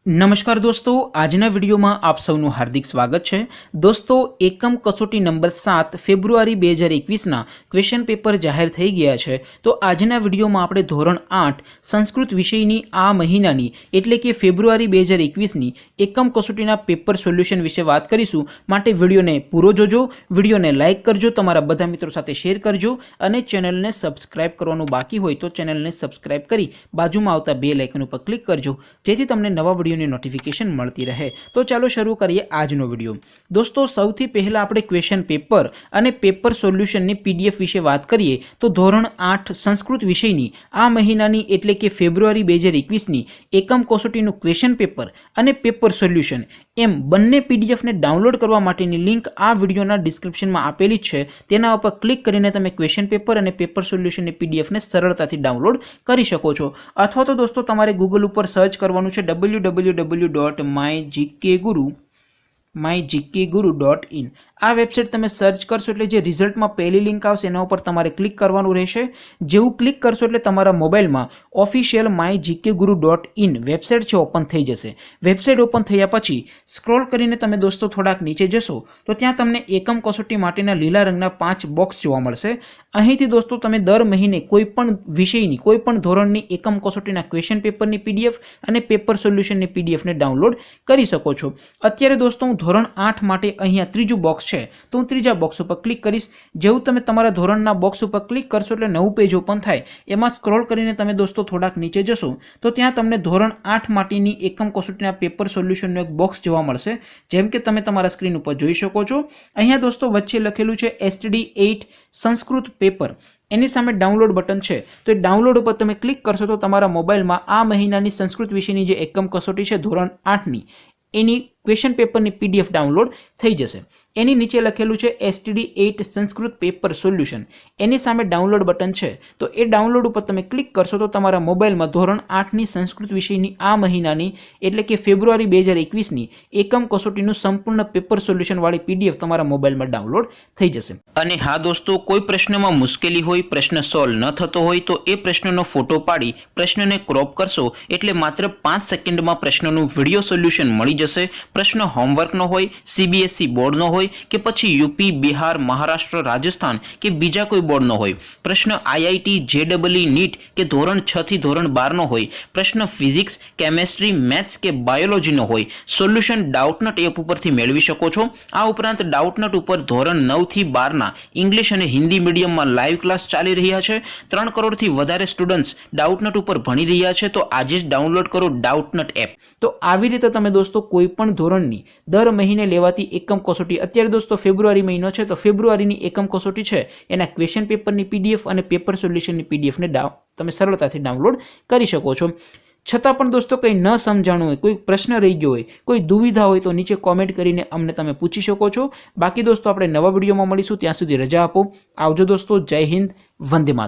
नमस्कार दोस्तों, आजना विडियो में आप सबनु हार्दिक स्वागत है। दोस्तों, एकम कसोटी नंबर 7 फेब्रुआरी 2021 ना क्वेश्चन पेपर जाहिर थई गया है। तो आजना विडियो में आपणे धोरण 8 संस्कृत विषयनी आ महीनानी एटले के फेब्रुआरी 2021 नी एकम कसोटीना पेपर सोल्यूशन विषे बात करीशुं। माटे विडियोने पूरो जोजो, विडियोने लाइक करजो, तमारा बधा मित्रों साथे शेर करजो अने चेनलने सब्सक्राइब करवानुं बाकी होय तो चेनलने सब्सक्राइब करी बाजुमां आवता बेल आइकन पर क्लिक करजो, जेथी तमने नवा विडियो नोटिफिकेशन मळती रहे। तो चलो शुरू करिए आजनो विडियो। दोस्तों, सौथी पहला आपणे क्वेश्चन पेपर अने पेपर सोल्यूशन नी पीडीएफ विषे बात करिए तो धोरण 8 संस्कृत विषयनी आ महीनानी एटले के फेब्रुआरी 2021 नी एकम कसोटीनुं क्वेश्चन पेपर अने पेपर सोल्यूशन एम बंने पीडीएफ ने डाउनलॉड करवा माटेनी लिंक आ विडियोना डिस्क्रिप्शन में आपेली छे। तेना पर क्लिक करीने तमे क्वेश्चन पेपर अने पेपर सोल्यूशन ने पीडीएफ ने सरळताथी डाउनलॉड करी शको छो। अथवा तो दोस्तों तमारे गूगल पर सर्च करवानुं छे www.mygkguru.in। आ वेबसाइट तमे सर्च करशो एटले जे रिजल्ट में पहली लिंक आवशे एना पर तमारे क्लिक करवानुं रहेशे। जेवुं क्लिक करशो एटले तमारा मोबाइल में ऑफिशियल mygkguru.in वेबसाइट छे ओपन थई जशे। वेबसाइट ओपन थया पछी स्क्रॉल करीने तमे दोस्तों थोड़ाक नीचे जशो तो त्यां तमने एकम कसोटी माटेना लीला रंगना 5 बॉक्स जोवा मळशे। અહીંથી दोस्तों तमे दर महीने कोईपण विषयनी कोईपण धोरणनी एकम कसोटीना क्वेश्चन पेपरनी पीडीएफ अने पेपर सोल्यूशननी पीडीएफ ने डाउनलॉड करी शको छो। अत्यारे दोस्तों हूँ धोरण 8 माटे अहींया त्रीजું बॉक्स है तो हूँ त्रीजा बॉक्स पर क्लिक करीश। जेवुं तमे तमारा धोरणना बॉक्स पर क्लिक करशो एटले नवुं पेज ओपन थाय। एमां स्क्रॉल करीने तमे दोस्तों थोड़ाक नीचे जशो तो त्यां तमने धोरण 8 माटेनी एकम कसोटीना पेपर सोल्यूशननो एक बॉक्स जोवा मळशे। जेम के तमे तमारा स्क्रीन पर जोई शको छो। अहींया दोस्तों वच्चे लखेलुं छे STD 8 संस्कृत पेपर, एनी सामे डाउनलॉड बटन है तो डाउनलॉड पर तमे क्लिक करशो तो तमारा मोबाइल में आ महीनानी संस्कृत विषयनी जे एकम कसोटी है धोरण 8 नी एनी क्वेश्चन पेपर नी पीडीएफ डाउनलॉड थई जशे। एनी नीचे लखेलुं छे STD 8 संस्कृत पेपर सोल्यूशन, एनी सामे डाउनलॉड बटन है तो ए डाउनलॉड पर तमे क्लिक करशो तो तमारा मोबाइल में धोरण 8 नी संस्कृत विषयनी आ महीनानी एटले के फेब्रुआरी 2021 नी एकम कसोटीनुं संपूर्ण पेपर सोल्यूशन वाली पीडीएफ तमारा मोबाइल में डाउनलॉड थई जशे। अने हाँ दोस्तों, कोई प्रश्न में मुश्केली होय, प्रश्न सॉल्व न थतो होय तो ए प्रश्ननो फोटो पाड़ी प्रश्नने क्रॉप करशो एटले मात्र 5 सेकंड में प्रश्ननुं विडियो सोल्यूशन मळी जशे। प्रश्न होमवर्क नो होय, सीबीएसई बोर्ड नो होय के पछी यूपी, बिहार, महाराष्ट्र, राजस्थान के बीजा कोई बोर्ड नो होय, प्रश्न आईआईटी, जेडबलई, नीट के धोरण 6 थी धोरण 12 नो होय, प्रश्न फिजिक्स, केमिस्ट्री, मैथ्स के बायोलॉजी नो होय, सोल्यूशन डाउटनट एप उपरथी मेळवी शको छो। आ उपरांत डाउटनट उपर धोरण 9 थी 12 ना इंग्लिश अने हिंदी मीडियम में लाइव क्लास चाली रह्या छे। 3 करोड़ थी वधारे स्टूडंट्स डाउटनट उपर भणी रह्या छे। तो आज ज डाउनलॉड करो डाउटनट एप। तो आवी रीते तमे दोस्तों कोईपण धोरणनी दर महीने लेवाती एकम कसोटी, अत्यारे दोस्तों फेब्रुआरी महीनो छे तो फेब्रुआरीनी एकम कसोटी छे एना क्वेश्चन पेपरनी पीडीएफ अने पेपर सोल्यूशननी पीडीएफ ने तमे सरळताथी डाउनलॉड करी शको छो। छतां पण दोस्तों कई न समजाणुं होय, कोई प्रश्न रही गयो होय, कोई दुविधा होय तो नीचे कॉमेंट करीने अमने तमे पूछी शको छो। बाकी दोस्तों आपणे नवा विडियोमां मळीशुं, त्यां सुधी रजा आपो। आवजो दोस्तों, जय हिंद, वंदे मातरम।